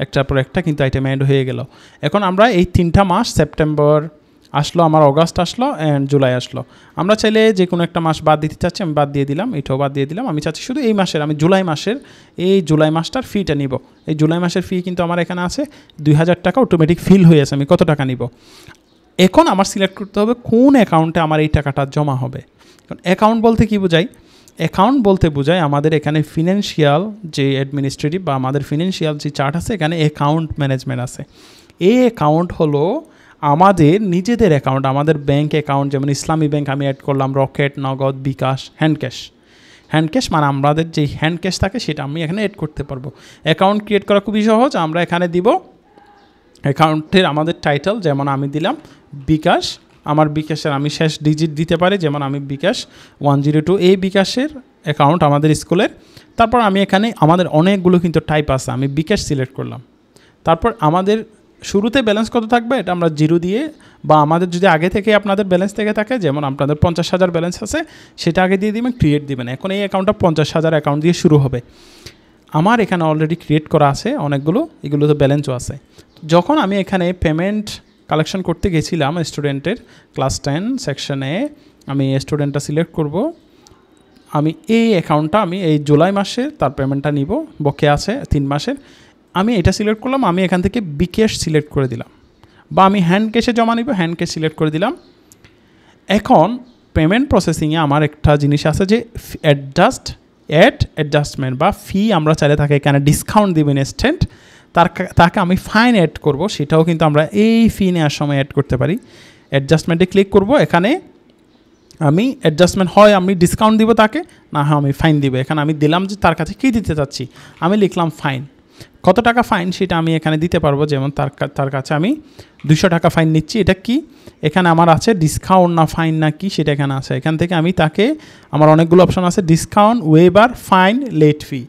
একটার পর একটা কিন্তু আইটেম অ্যাড হয়ে গেল। এখন আমরা এই 3টা মাস, সেপ্টেম্বর আসলো, আমার অগাস্ট আসলো অ্যান্ড জুলাই আসলো, আমরা চাইলে যে কোনো একটা মাস বাদ দিতে চাচ্ছি, আমি বাদ দিয়ে দিলাম, এটাও বাদ দিয়ে দিলাম। আমি চাচ্ছি শুধু এই মাসের, আমি জুলাই মাসটার ফিটা নিব। এই জুলাই মাসের ফি কিন্তু আমার এখানে আছে 2000 টাকা, অটোমেটিক ফিল হয়ে আছে, আমি কত টাকা নিব। এখন আমার সিলেক্ট করতে হবে কোন অ্যাকাউন্টে আমার এই টাকাটা জমা হবে। অ্যাকাউন্ট বলতে কি বোঝায়? অ্যাকাউন্ট বলতে বোঝায় আমাদের এখানে ফিনান্সিয়াল যে অ্যাডমিনিস্ট্রেটিভ বা আমাদের ফিনান্সিয়াল যে চার্ট আছে, এখানে অ্যাকাউন্ট ম্যানেজমেন্ট আছে। এই অ্যাকাউন্ট হলো আমাদের নিজেদের অ্যাকাউন্ট, আমাদের ব্যাঙ্ক অ্যাকাউন্ট, যেমন ইসলামী ব্যাংক আমি অ্যাড করলাম, রকেট, নগদ, বিকাশ, হ্যান্ড ক্যাশ মানে আমাদের যেই হ্যান্ড ক্যাশ থাকে সেটা আমি এখানে অ্যাড করতে পারবো। অ্যাকাউন্ট ক্রিয়েট করা খুবই সহজ। আমরা এখানে দিব অ্যাকাউন্টের আমাদের টাইটেল, যেমন আমি দিলাম বিকাশ, আমার বিকাশের আমি শেষ ডিজিট দিতে পারি, যেমন আমি বিকাশ 102, এই বিকাশের অ্যাকাউন্ট আমাদের স্কুলের। তারপর আমি এখানে আমাদের অনেকগুলো কিন্তু টাইপ আছে, আমি বিকাশ সিলেক্ট করলাম। তারপর আমাদের শুরুতে ব্যালেন্স কত থাকবে এটা আমরা 0 দিয়ে, বা আমাদের যদি আগে থেকে আপনাদের ব্যালেন্স থেকে থাকে, যেমন আপনাদের 50,000 ব্যালেন্স আছে, সেটা আগে দিয়ে দিবেন, ক্রিয়েট দিবেন। এখন এই অ্যাকাউন্টটা 50,000 অ্যাকাউন্ট দিয়ে শুরু হবে। আমার এখানে অলরেডি ক্রিয়েট করা আছে অনেকগুলো, এগুলোতে ব্যালেন্সও আছে। যখন আমি এখানে পেমেন্ট কালেকশন করতে গেছিলাম স্টুডেন্টের ক্লাস 10 সেকশনে, আমি স্টুডেন্টটা সিলেক্ট করব। আমি এই অ্যাকাউন্টটা আমি এই জুলাই মাসে তার পেমেন্টটা নিব, বকে আছে 3 মাসের। আমি এটা সিলেক্ট করলাম, আমি এখান থেকে বিকাশ সিলেক্ট করে দিলাম, বা আমি হ্যান্ড ক্যাশে জমা নিব, হ্যান্ড ক্যাশ সিলেক্ট করে দিলাম। এখন পেমেন্ট প্রসেসিংয়ে আমার একটা জিনিস আছে যে অ্যাডজাস্টমেন্ট বা ফি আমরা চাইলে তাকে এখানে ডিসকাউন্ট দিবেন ইনস্ট্যান্ট, তাকে আমি ফাইন অ্যাড করব, সেটাও কিন্তু আমরা এই ফি নেওয়ার সময় অ্যাড করতে পারি। অ্যাডজাস্টমেন্টে ক্লিক করব, এখানে আমি অ্যাডজাস্টমেন্ট হয় আমি ডিসকাউন্ট দিব তাকে, না হয় আমি ফাইন দিব। এখানে আমি দিলাম যে তার কাছে কী দিতে চাচ্ছি, আমি লিখলাম ফাইন। কত টাকা ফাইন সেটা আমি এখানে দিতে পারবো, যেমন তার কাছে আমি 200 টাকা ফাইন নিচ্ছি। এটা কি এখানে আমার আছে ডিসকাউন্ট না ফাইন না কি সেটা এখানে আছে। এখান থেকে আমি তাকে, আমার অনেকগুলো অপশন আছে, ডিসকাউন্ট, ওয়েবার, ফাইন, লেট ফি।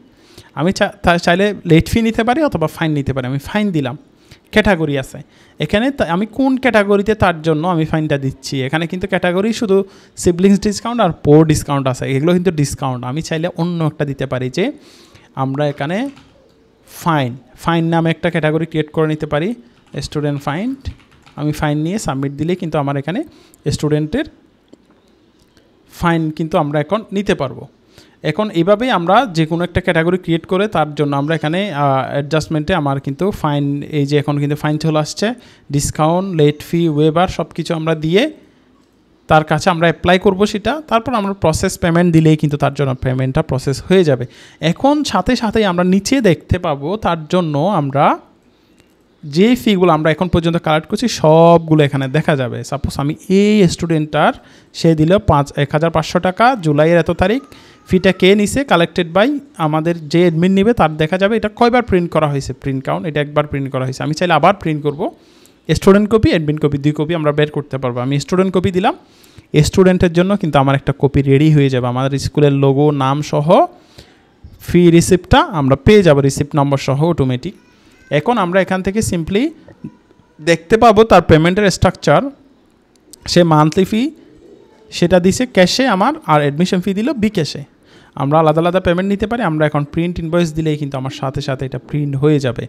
আমি চাইলে লেট ফি নিতে পারি অথবা ফাইন নিতে পারি। আমি ফাইন দিলাম। ক্যাটাগরি আছে এখানে, আমি কোন ক্যাটাগরিতে তার জন্য আমি ফাইনটা দিচ্ছি। এখানে কিন্তু ক্যাটাগরি শুধু সিবলিংস ডিসকাউন্ট আর পোর ডিসকাউন্ট আছে, এগুলো কিন্তু ডিসকাউন্ট। আমি চাইলে অন্য একটা দিতে পারি, যে আমরা এখানে ফাইন নামে একটা ক্যাটাগরি ক্রিয়েট করে নিতে পারি, স্টুডেন্ট ফাইন। আমি ফাইন নিয়ে সাবমিট দিলে কিন্তু আমার এখানে স্টুডেন্টের ফাইন কিন্তু আমরা এখন নিতে পারবো। এখন এইভাবেই আমরা যে কোনো একটা ক্যাটাগরি ক্রিয়েট করে তার জন্য আমরা এখানে অ্যাডজাস্টমেন্টে আমার কিন্তু ফাইন, এই যে এখন কিন্তু ফাইন চলে আসছে, ডিসকাউন্ট, লেট ফি, ওয়েবার সব কিছু আমরা দিয়ে তার কাছে আমরা অ্যাপ্লাই করব সেটা। তারপর আমরা প্রসেস পেমেন্ট দিলেই কিন্তু তার জন্য পেমেন্টটা প্রসেস হয়ে যাবে। এখন সাথে সাথেই আমরা নিচে দেখতে পাবো তার জন্য আমরা যে ফিগুলো আমরা এখন পর্যন্ত কালেক্ট করছি সবগুলো এখানে দেখা যাবে। সাপোজ আমি এই স্টুডেন্টটার সে দিল 1,500 টাকা, জুলাইয়ের এত তারিখ, ফিটা কে নিছে, কালেক্টেড বাই আমাদের যে অ্যাডমিন নেবে তার দেখা যাবে। এটা কয়বার প্রিন্ট করা হয়েছে, প্রিন্ট কাউন্ট, এটা একবার প্রিন্ট করা হয়েছে। আমি চাইলে আবার প্রিন্ট করব। Student copy, admin copy, 2 copy আমরা বের করতে পারবো। আমি স্টুডেন্ট কপি দিলাম, স্টুডেন্টের জন্য কিন্তু আমার একটা কপি রেডি হয়ে যাবে। আমাদের স্কুলের লোগো, নাম সহ ফি রিসিপ্টটা আমরা পেয়ে যাবো, রিসিপ্ট নম্বর সহ অটোমেটিক। এখন আমরা এখান থেকে সিম্পলি দেখতে পাবো তার পেমেন্টের স্ট্রাকচার। সে মান্থলি ফি সেটা দিছে ক্যাশে আমার, আর অ্যাডমিশন ফি দিল বিকাশে। আমরা আলাদা আলাদা পেমেন্ট নিতে পারি। আমরা এখন প্রিন্ট ইনভয়েস দিলেই কিন্তু আমার সাথে সাথে এটা প্রিন্ট হয়ে যাবে,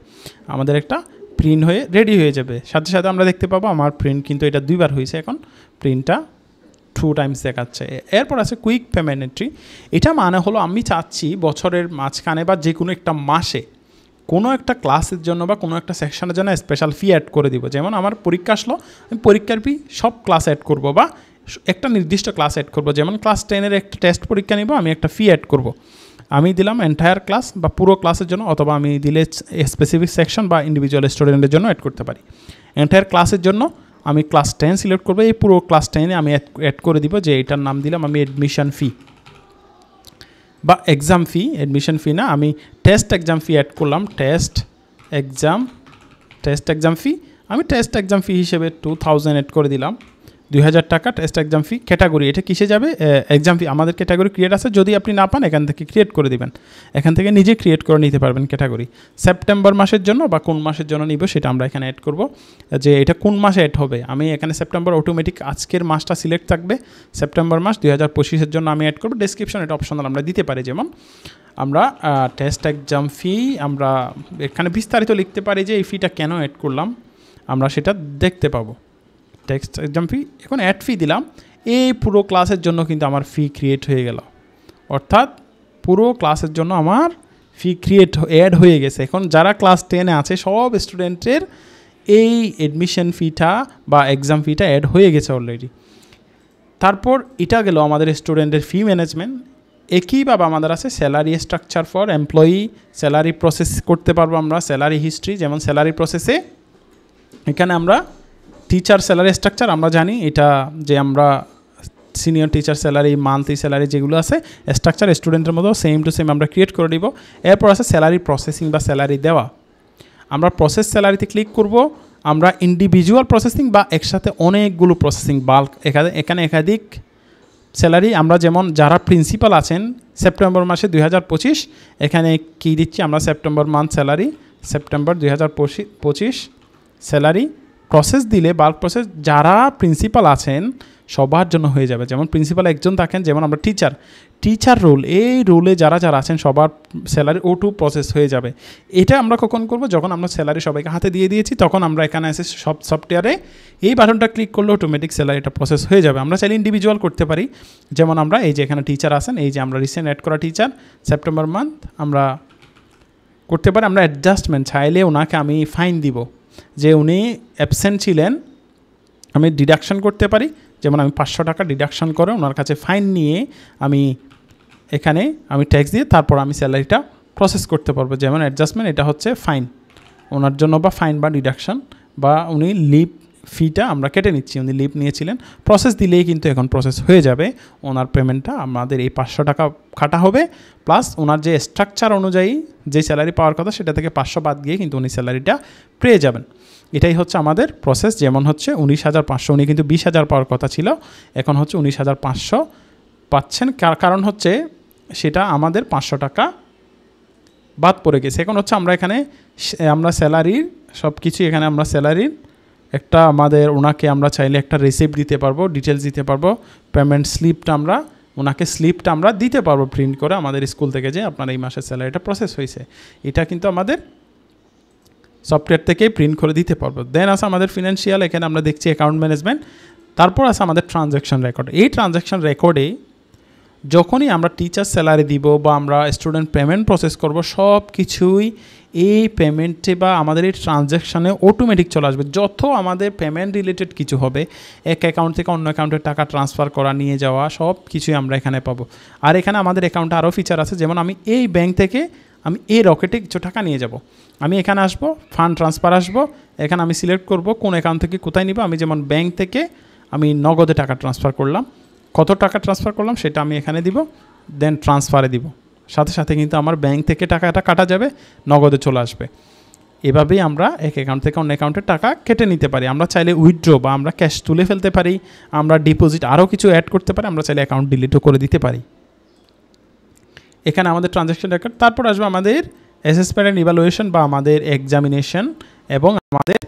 আমাদের একটা প্রিন্ট হয়ে রেডি হয়ে যাবে। সাথে সাথে আমরা দেখতে পাবো আমার প্রিন্ট কিন্তু এটা 2বার হয়েছে, এখন প্রিন্টটা 2 টাইমস দেখাচ্ছে। এরপর আছে কুইক পেমেন্ট এন্ট্রি। এটা মানে হলো আমি চাচ্ছি বছরের মাঝখানে বা যে কোনো একটা মাসে কোনো একটা ক্লাসের জন্য বা কোনো একটা সেকশনের জন্য স্পেশাল ফি অ্যাড করে দিব। যেমন আমার পরীক্ষা আসলো, আমি পরীক্ষার ফি সব ক্লাস অ্যাড করব, বা একটা নির্দিষ্ট ক্লাস অ্যাড করব। যেমন ক্লাস 10-এর একটা টেস্ট পরীক্ষা নিব, আমি একটা ফি অ্যাড করব। আমি দিলাম এন্টায়ার ক্লাস বা পুরো ক্লাসের জন্য, অথবা আমি দিলে স্পেসিফিক সেকশন বা ইন্ডিভিজুয়াল স্টুডেন্টের জন্য অ্যাড করতে পারি। এন্টায়ার ক্লাসের জন্য আমি ক্লাস 10 সিলেক্ট করবো, এই পুরো ক্লাস 10-এ আমি অ্যাড করে দিব, যে এটার নাম দিলাম আমি অ্যাডমিশন ফি বা এক্সাম ফি। অ্যাডমিশন ফি না, আমি টেস্ট এক্সাম ফি অ্যাড করলাম, টেস্ট এক্সাম ফি। আমি টেস্ট এক্সাম ফি হিসেবে 2000 অ্যাড করে দিলাম, 2000 টাকা টেস্ট এক্সাম ফি। ক্যাটাগরি এটা কিসে যাবে, এক্সাম ফি। আমাদের ক্যাটাগরি ক্রিয়েট আছে, যদি আপনি না পান এখান থেকে ক্রিয়েট করে দিবেন, এখান থেকে নিজে ক্রিয়েট করে নিতে পারবেন ক্যাটাগরি। সেপ্টেম্বর মাসের জন্য বা কোন মাসের জন্য নিব সেটা আমরা এখানে অ্যাড করব, যে এটা কোন মাসে অ্যাড হবে। আমি এখানে সেপ্টেম্বর অটোমেটিক আজকের মাসটা সিলেক্ট থাকবে, সেপ্টেম্বর মাস 2025-এর জন্য আমি অ্যাড করব। ডেসক্রিপশন এটা অপশনাল আমরা দিতে পারি। যেমন আমরা টেস্ট এক্সাম ফি আমরা এখানে বিস্তারিত লিখতে পারি যে এই ফিটা কেন অ্যাড করলাম, আমরা সেটা দেখতে পাবো। টেক্সট এক্সাম ফি, এখন অ্যাড ফি দিলাম। এই পুরো ক্লাসের জন্য কিন্তু আমার ফি ক্রিয়েট হয়ে গেল, অর্থাৎ পুরো ক্লাসের জন্য আমার ফি অ্যাড হয়ে গেছে। এখন যারা ক্লাস 10-এ আছে সব স্টুডেন্টের এই অ্যাডমিশন ফিটা বা এক্সাম ফিটা অ্যাড হয়ে গেছে অলরেডি। তারপর এটা গেল আমাদের স্টুডেন্টের ফি ম্যানেজমেন্ট। একইভাবে আমাদের আছে salary structure for employee, salary process করতে পারবো আমরা, স্যালারি হিস্ট্রি। যেমন স্যালারি প্রসেসে এখানে আমরা টিচার স্যালারি স্ট্রাকচার আমরা জানি, এটা যে আমরা senior teacher salary, monthly salary যেগুলো আছে স্ট্রাকচার স্টুডেন্টের মতো সেম টু সেম আমরা ক্রিয়েট করে দিব। এরপর আছে স্যালারি প্রসেসিং বা স্যালারি দেওয়া। আমরা প্রসেস স্যালারিতে ক্লিক করব। আমরা ইন্ডিভিজুয়াল প্রসেসিং বা একসাথে অনেকগুলো প্রসেসিং বাল্ক, এখানে একাধিক স্যালারি। আমরা যেমন যারা প্রিন্সিপাল আছেন সেপ্টেম্বর মাসে 2025, এখানে কী দিচ্ছি আমরা September month salary, September 2025 salary process দিলে বাল্ক প্রসেস যারা প্রিন্সিপাল আছেন সবার জন্য হয়ে যাবে। যেমন প্রিন্সিপাল একজন থাকেন, যেমন আমরা টিচার রোল, এই রোলে যারা আছেন সবার স্যালারি O2 প্রসেস হয়ে যাবে। এটা আমরা কখন করব? যখন আমরা স্যালারি সবাইকে হাতে দিয়ে দিয়েছি, তখন আমরা এখানে এসে সব সফটওয়্যারে এই বাটনটা ক্লিক করলে অটোমেটিক স্যালারিটা প্রসেস হয়ে যাবে। আমরা চাইলে ইন্ডিভিজুয়াল করতে পারি, যেমন আমরা এই যে এখানে টিচার আছেন, এই যে আমরা রিসেন্ট অ্যাড করা টিচার সেপ্টেম্বর মান্থ আমরা করতে পারি। আমরা অ্যাডজাস্টমেন্ট চাইলে ওনাকে আমি ফাইন দিব যে উনি অ্যাবসেন্ট ছিলেন, আমি ডিডাকশন করতে পারি। যেমন আমি 500 টাকা ডিডাকশন করে ওনার কাছে ফাইন নিয়ে আমি এখানে আমি ট্যাক্স দিয়ে তারপর আমি স্যালারিটা প্রসেস করতে পারবো। যেমন অ্যাডজাস্টমেন্ট, এটা হচ্ছে ফাইন ওনার জন্য, বা ফাইন বা ডিডাকশন, বা উনি লিভ ফিটা আমরা কেটে নিচ্ছি, উনি লিভ নিয়েছিলেন। প্রসেস দিলেই কিন্তু এখন প্রসেস হয়ে যাবে। ওনার পেমেন্টটা আমাদের এই 500 টাকা কাটা হবে, প্লাস ওনার যে স্ট্রাকচার অনুযায়ী যে স্যালারি পাওয়ার কথা সেটা থেকে 500 বাদ গিয়ে কিন্তু উনি স্যালারিটা পেয়ে যাবেন। এটাই হচ্ছে আমাদের প্রসেস। যেমন হচ্ছে 19,500, উনি কিন্তু 20,000 পাওয়ার কথা ছিল, এখন হচ্ছে 19,500 পাচ্ছেন। কারণ হচ্ছে সেটা আমাদের 500 টাকা বাদ পড়ে গেছে। এখন হচ্ছে আমরা এখানে আমরা স্যালারির সব কিছু এখানে আমরা স্যালারির একটা আমাদের ওনাকে আমরা চাইলে একটা রিসিপ্ট দিতে পারবো, ডিটেলস দিতে পারবো, পেমেন্ট স্লিপটা আমরা ওনাকে স্লিপটা আমরা দিতে পারবো প্রিন্ট করে আমাদের স্কুল থেকে, যে আপনার এই মাসের স্যালারিটা প্রসেস হয়েছে। এটা কিন্তু আমাদের সফটওয়্যার থেকেই প্রিন্ট করে দিতে পারবো। দেন আছে আমাদের ফিনান্সিয়াল, এখানে আমরা দেখছি অ্যাকাউন্ট ম্যানেজমেন্ট। তারপর আছে আমাদের ট্রানজ্যাকশন রেকর্ড। এই ট্রানজ্যাকশন রেকর্ডে যখনই আমরা টিচার স্যালারি দিব বা আমরা স্টুডেন্ট পেমেন্ট প্রসেস করব, সব কিছুই এই পেমেন্টে বা আমাদের এই ট্রানজ্যাকশানে অটোমেটিক চলে আসবে। যত আমাদের পেমেন্ট রিলেটেড কিছু হবে, এক অ্যাকাউন্ট থেকে অন্য অ্যাকাউন্টে টাকা ট্রান্সফার করা, নিয়ে যাওয়া, সব কিছুই আমরা এখানে পাবো। আর এখানে আমাদের অ্যাকাউন্টে আরও ফিচার আছে, যেমন আমি এই ব্যাংক থেকে আমি এই রকেটে কিছু টাকা নিয়ে যাব, আমি এখানে আসবো, ফান্ড ট্রান্সফার আসবো, এখানে আমি সিলেক্ট করব কোন অ্যাকাউন্ট থেকে কোথায় নিব। আমি যেমন ব্যাংক থেকে আমি নগদে টাকা ট্রান্সফার করলাম, কত টাকা ট্রান্সফার করলাম সেটা আমি এখানে দিব, দেন ট্রান্সফারে দিব, সাথে সাথে কিন্তু আমার ব্যাংক থেকে টাকাটা কাটা যাবে, নগদে চলে আসবে। এভাবেই আমরা এক অ্যাকাউন্ট থেকে অন্য অ্যাকাউন্টে টাকা কেটে নিতে পারি। আমরা চাইলে উইথড্র বা আমরা ক্যাশ তুলে ফেলতে পারি, আমরা ডিপোজিট আরও কিছু অ্যাড করতে পারি, আমরা চাইলে অ্যাকাউন্ট ডিলিটও করে দিতে পারি। এখানে আমাদের ট্রানজ্যাকশন রেকর্ড, তারপর আসবে আমাদের অ্যাসেসমেন্ট অ্যান্ড ইভ্যালুয়েশন বা আমাদের এক্সামিনেশন এবং আমাদের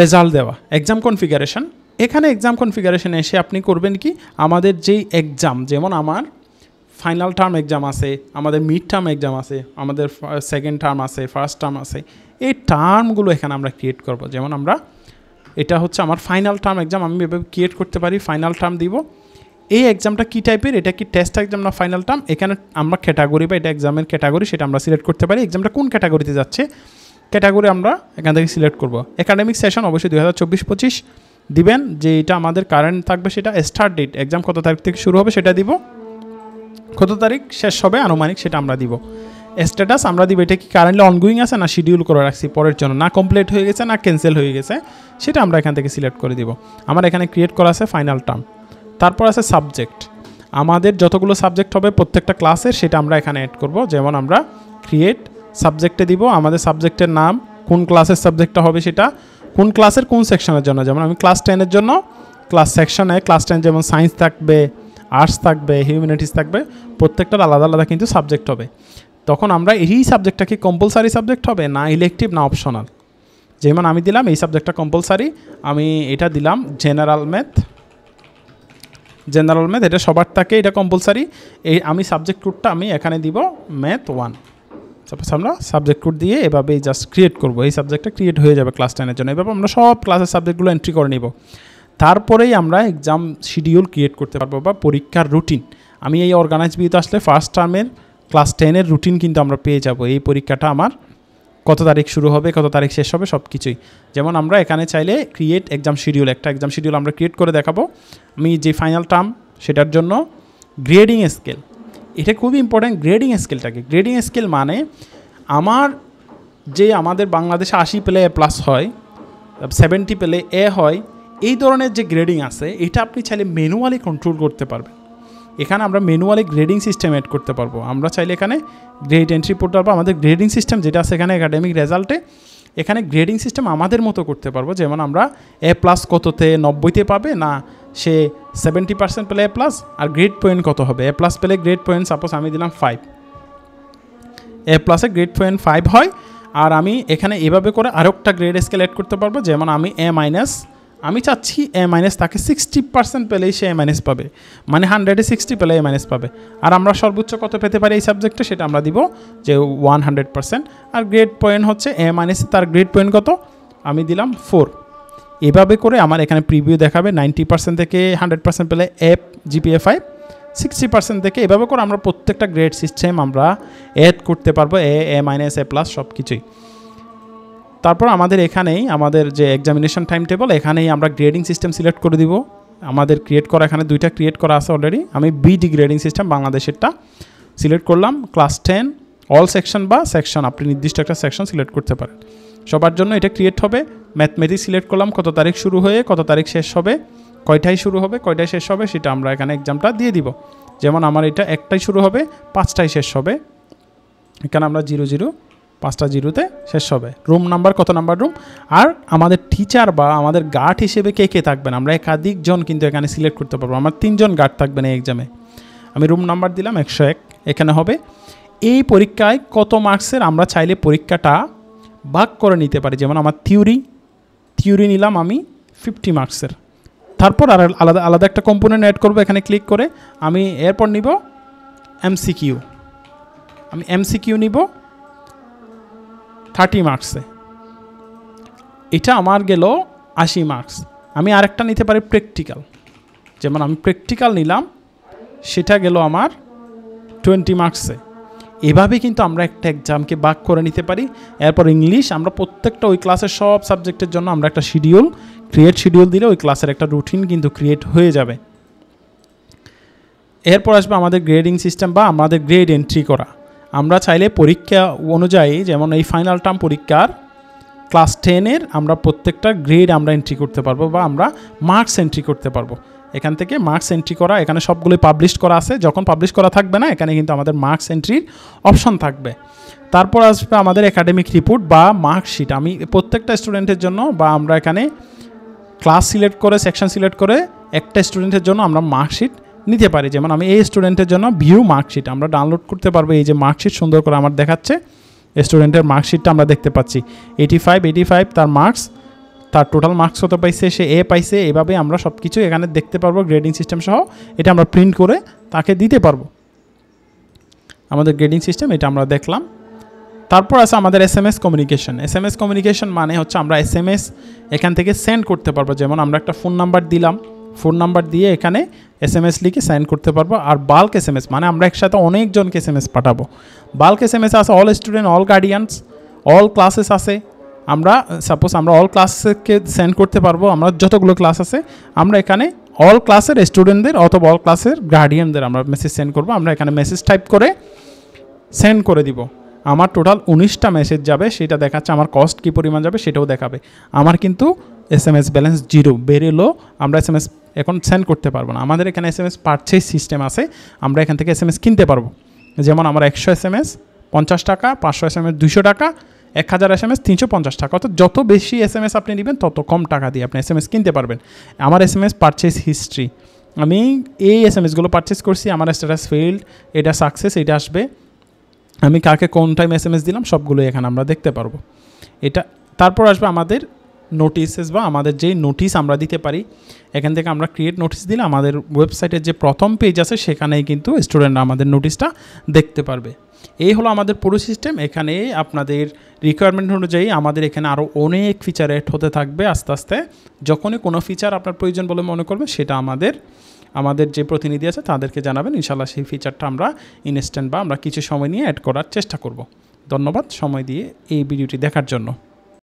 রেজাল্ট দেওয়া, এক্সাম কনফিগারেশন। এখানে এক্সাম কনফিগারেশন এসে আপনি করবেন কি, আমাদের যেই এক্সাম, যেমন আমার ফাইনাল টার্ম এক্সাম আছে, আমাদের মিড টার্ম এক্সাম আছে, আমাদের সেকেন্ড টার্ম আছে, ফার্স্ট টার্ম আছে, এই টার্মগুলো এখানে আমরা ক্রিয়েট করব। যেমন আমরা এটা হচ্ছে আমার ফাইনাল টার্ম এক্সাম, আমি এভাবে ক্রিয়েট করতে পারি, ফাইনাল টার্ম দিব। এই এক্সামটা কী টাইপের, এটা কি টেস্ট এক্সাম না ফাইনাল টার্ম, এখানে আমরা ক্যাটাগরি বা এটা এক্সামের ক্যাটাগরি সেটা আমরা সিলেক্ট করতে পারি। এক্সামটা কোন ক্যাটাগরিতে যাচ্ছে, ক্যাটাগরি আমরা এখান থেকে সিলেক্ট করব। একাডেমিক সেশন অবশ্যই 2024-25 দিবেন, যে এটা আমাদের কারেন্ট থাকবে, সেটা স্টার্ট ডেট, এক্সাম কত তারিখ থেকে শুরু হবে সেটা দিব, কত তারিখ শেষ হবে আনুমানিক সেটা আমরা দিব। স্ট্যাটাস আমরা দিব, এটা কি কারেন্টলি অনগোয়িং আছে না শিডিউল করে রাখছি পরের জন্য, না কমপ্লিট হয়ে গেছে না ক্যান্সেল হয়ে গেছে, সেটা আমরা এখান থেকে সিলেক্ট করে দিব। আমার এখানে ক্রিয়েট করা আছে ফাইনাল টার্ম। তারপর আছে সাবজেক্ট, আমাদের যতগুলো সাবজেক্ট হবে প্রত্যেকটা ক্লাসের সেটা আমরা এখানে অ্যাড করব। যেমন আমরা ক্রিয়েট সাবজেক্টে দিব, আমাদের সাবজেক্টের নাম, কোন ক্লাসের সাবজেক্টটা হবে সেটা, কোন ক্লাসের কোন সেকশনের জন্য। যেমন আমি ক্লাস 10-এর জন্য ক্লাস সেকশনে ক্লাস 10 যেমন সায়েন্স থাকবে, আর্টস থাকবে, হিউম্যানিটিস থাকবে, প্রত্যেকটার আলাদা আলাদা কিন্তু সাবজেক্ট হবে। তখন আমরা এই সাবজেক্টটা কি কম্পালসারি সাবজেক্ট হবে না ইলেকটিভ না অপশনাল। যেমন আমি দিলাম এই সাবজেক্টটা কম্পালসারি, আমি এটা দিলাম জেনারেল ম্যাথ, এটা সবার থাকে, এটা কম্পালসারি। এই আমি সাবজেক্ট কোডটা আমি এখানে দিব ম্যাথ 1। সাপোজ আমরা সাবজেক্ট কোড দিয়ে এভাবেই জাস্ট ক্রিয়েট করবো, এই সাবজেক্টটা ক্রিয়েট হয়ে যাবে ক্লাস 10-এর জন্য। এভাবে আমরা সব ক্লাসের সাবজেক্টগুলো এন্ট্রি করে নিব। তারপরেই আমরা এক্সাম শিডিউল ক্রিয়েট করতে পারবো বা পরীক্ষার রুটিন। আমি এই অর্গানাইজ ভিউতে আসলে ফার্স্ট টার্মের ক্লাস 10-এর রুটিন কিন্তু আমরা পেয়ে যাব, এই পরীক্ষাটা আমার কত তারিখ শুরু হবে, কত তারিখ শেষ হবে, সব কিছুই। যেমন আমরা এখানে চাইলে ক্রিয়েট এক্সাম শিডিউল, একটা এক্সাম শিডিউল আমরা ক্রিয়েট করে দেখাবো। আমি যে ফাইনাল টার্ম সেটার জন্য গ্রেডিং স্কেল, এটা খুবই ইম্পর্ট্যান্ট। গ্রেডিং স্কেলটাকে, গ্রেডিং স্কেল মানে আমার যে আমাদের বাংলাদেশে 80 পেলে A+ হয়, 70 পেলে A হয়, এই ধরনের যে গ্রেডিং আছে এটা আপনি চাইলে ম্যানুয়ালি কন্ট্রোল করতে পারবেন। এখানে আমরা ম্যানুয়ালি গ্রেডিং সিস্টেম অ্যাড করতে পারবো। আমরা চাইলে এখানে গ্রেড এন্ট্রি করতে পারবো, আমাদের গ্রেডিং সিস্টেম যেটা আছে এখানে একাডেমিক রেজাল্টে, এখানে গ্রেডিং সিস্টেম আমাদের মতো করতে পারবো। যেমন আমরা A+ কততে 90-তে পাবে, না সে 70% পেলে A+, আর গ্রেড পয়েন্ট কত হবে, A+ পেলে গ্রেড পয়েন্ট সাপোজ আমি দিলাম 5, A+-এ গ্রেড পয়েন্ট 5 হয়, আর আমি এখানে এভাবে করে আরেকটা গ্রেড স্কেল অ্যাড করতে পারবো, যেমন আমি এ মাইনাস, আমি চাচ্ছি এ মাইনাস তাকে 60% পেলেই সে এ মাইনাস পাবে, মানে 100-এ 60 পেলে এ মাইনাস পাবে। আর আমরা সর্বোচ্চ কত পেতে পারি এই সাবজেক্টে, সেটা আমরা দিব যে 100%। আর গ্রেড পয়েন্ট হচ্ছে এ মাইনাসে তার গ্রেড পয়েন্ট কত, আমি দিলাম 4। এভাবে করে আমার এখানে প্রিভিউ দেখাবে 90% থেকে 100% পেলে এফ জিপিএ 5, 60% থেকে, এভাবে করে আমরা প্রত্যেকটা গ্রেড সিস্টেম আমরা অ্যাড করতে পারবো, এ মাইনাস, এ প্লাস সব কিছুই। তারপর আমাদের এখানেই আমাদের যে এক্সামিনেশন টাইম টেবল, এখানেই আমরা গ্রেডিং সিস্টেম সিলেক্ট করে দিব। আমাদের ক্রিয়েট করা এখানে 2টা ক্রিয়েট করা আছে অলরেডি। আমি বিডি গ্রেডিং সিস্টেম বাংলাদেশেরটা সিলেক্ট করলাম। ক্লাস 10 অল সেকশন বা সেকশন, আপনি নির্দিষ্ট একটা সেকশন সিলেক্ট করতে পারেন। সবার জন্য এটা ক্রিয়েট হবে। ম্যাথমেটিক্স সিলেক্ট করলাম, কত তারিখ শুরু হয়ে কত তারিখ শেষ হবে, কয়টায় শুরু হবে কয়টায় শেষ হবে, সেটা আমরা এখানে এক্সামটা দিয়ে দিব। যেমন আমার এটা 1টায় শুরু হবে, 5টায় শেষ হবে। এখানে আমরা 00, 5টা 0-তে শেষ হবে। রুম নাম্বার, কত নাম্বার রুম। আর আমাদের টিচার বা আমাদের গার্ড হিসেবে কে কে থাকবেন, আমরা একাধিকজন কিন্তু এখানে সিলেক্ট করতে পারবো। আমার 3জন গার্ড থাকবেন এই এক্সামে। আমি রুম নাম্বার দিলাম 101, এখানে হবে। এই পরীক্ষায় কত মার্কসের আমরা চাইলে পরীক্ষাটা ভাগ করে নিতে পারি। যেমন আমার থিওরি নিলাম আমি 50 মার্কসের। তারপর আর আলাদা আলাদা একটা কম্পোনেন্ট অ্যাড করবো এখানে ক্লিক করে। আমি এরপর নিব এমসিকিউ, আমি এমসিকিউ নিব 30 মার্কসে, এটা আমার গেল 80 মার্কস। আমি আরেকটা নিতে পারি প্র্যাকটিক্যাল, যেমন আমি প্র্যাকটিক্যাল নিলাম, সেটা গেল আমার 20 মার্কসে। এভাবে কিন্তু আমরা একটা এক্সামকে ভাগ করে নিতে পারি। এরপর ইংলিশ, আমরা প্রত্যেকটা ওই ক্লাসের সব সাবজেক্টের জন্য আমরা একটা শিডিউল দিলে ওই ক্লাসের একটা রুটিন কিন্তু ক্রিয়েট হয়ে যাবে। এরপর আসবে আমাদের গ্রেডিং সিস্টেম বা আমাদের গ্রেড এন্ট্রি করা। আমরা চাইলে পরীক্ষা অনুযায়ী, যেমন এই ফাইনাল টার্ম পরীক্ষার ক্লাস 10-এর আমরা প্রত্যেকটা গ্রেড আমরা এন্ট্রি করতে পারবো বা আমরা মার্কস এন্ট্রি করতে পারবো। এখান থেকে মার্কস এন্ট্রি করা, এখানে সবগুলোই পাবলিশ করা আছে। যখন পাবলিশ করা থাকবে না, এখানে কিন্তু আমাদের মার্কস এন্ট্রির অপশন থাকবে। তারপর আসবে আমাদের একাডেমিক রিপোর্ট বা মার্কশিট। আমি প্রত্যেকটা স্টুডেন্টের জন্য বা আমরা এখানে ক্লাস সিলেক্ট করে, সেকশন সিলেক্ট করে একটা স্টুডেন্টের জন্য আমরা মার্কশিট নিতে পারি। যেমন আমি এই স্টুডেন্টের জন্য ভিউ মার্কশিট আমরা ডাউনলোড করতে পারবো। এই যে মার্কশিট সুন্দর করে আমার দেখাচ্ছে, স্টুডেন্টের মার্কশিটটা আমরা দেখতে পাচ্ছি। 85 তার মার্কস, তার টোটাল মার্কস কত পাইছে, সে এ পাইছে। এভাবে আমরা সব কিছু এখানে দেখতে পারবো গ্রেডিং সিস্টেম সহ। এটা আমরা প্রিন্ট করে তাকে দিতে পারবো। আমাদের গ্রেডিং সিস্টেম এটা আমরা দেখলাম। তারপর আছে আমাদের SMS কমিউনিকেশন মানে হচ্ছে আমরা SMS এখান থেকে সেন্ড করতে পারবো। যেমন আমরা একটা ফোন নাম্বার দিলাম, ফোন নাম্বার দিয়ে এখানে SMS লিখে সেন্ড করতে পারবো। আর বাল্ক SMS মানে আমরা একসাথে অনেকজনকে SMS পাঠাবো। বাল্ক SMS আছে all student, all guardians, all classes আছে। আমরা সাপোজ আমরা অল ক্লাসকে সেন্ড করতে পারবো। আমরা যতগুলো ক্লাস আছে আমরা এখানে অল ক্লাসের স্টুডেন্টদের অথবা অল ক্লাসের গার্ডিয়ানদের আমরা মেসেজ সেন্ড করবো। আমরা এখানে মেসেজ টাইপ করে সেন্ড করে দিব। আমার টোটাল 19টা মেসেজ যাবে, সেটা দেখাচ্ছে। আমার কস্ট কী পরিমাণ যাবে সেটাও দেখাবে। আমার কিন্তু SMS ব্যালেন্স 0 বেরোলো, আমরা SMS এখন সেন্ড করতে পারবো না। আমাদের এখানে SMS পারচেজ সিস্টেম আছে, আমরা এখান থেকে SMS কিনতে পারবো। যেমন আমার 100 SMS 50 টাকা, 500 SMS 200 টাকা, 1000 SMS 350 টাকা। অর্থাৎ যত বেশি SMS আপনি নেবেন তত কম টাকা দিয়ে আপনি SMS কিনতে পারবেন। আমার SMS পারচেজ হিস্ট্রি, আমি এই SMSগুলো পারচেজ করছি, আমার স্ট্যাটাস ফেইল্ড, এটা সাকসেস, এটা আসবে, আমি কাকে কোন টাইম SMS দিলাম সবগুলো এখানে আমরা দেখতে পারবো। এটা তারপর আসবে আমাদের নোটিসেস বা আমাদের যেই নোটিস আমরা দিতে পারি। এখান থেকে আমরা ক্রিয়েট নোটিস দিলে আমাদের ওয়েবসাইটের যে প্রথম পেজ আছে সেখানেই কিন্তু স্টুডেন্টরা আমাদের নোটিসটা দেখতে পারবে। এই হলো আমাদের পুরো সিস্টেম। এখানে আপনাদের রিকোয়ারমেন্ট অনুযায়ী আমাদের এখানে আরও অনেক ফিচার অ্যাড হতে থাকবে আস্তে আস্তে। যখনই কোনো ফিচার আপনার প্রয়োজন বলে মনে করবেন সেটা আমাদের যে প্রতিনিধি আছে তাদেরকে জানাবেন। ইনশাআল্লাহ সেই ফিচারটা আমরা ইনস্ট্যান্ট বা আমরা কিছু সময় নিয়ে অ্যাড করার চেষ্টা করব। ধন্যবাদ সময় দিয়ে এই ভিডিওটি দেখার জন্য।